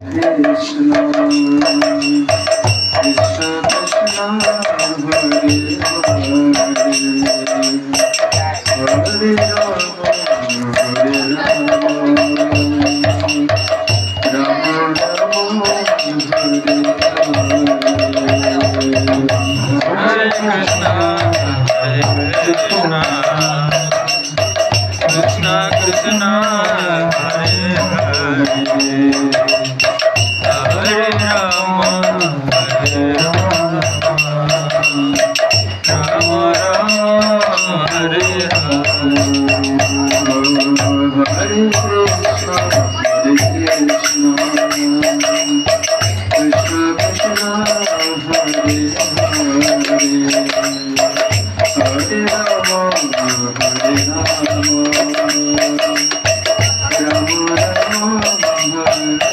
Krishna, Krishna Krishna, Hare Hare, Hare Rama, Hare Rama, Rama Rama, Hare Krishna Krishna Hare Hare Hare Rama Hare Rama Rama Rama Hare Hare Hare Krishna, Hare Krishna, Krishna Krishna, Hare Hare, Hare Rama, Hare Rama, Rama Rama, Hare Hare.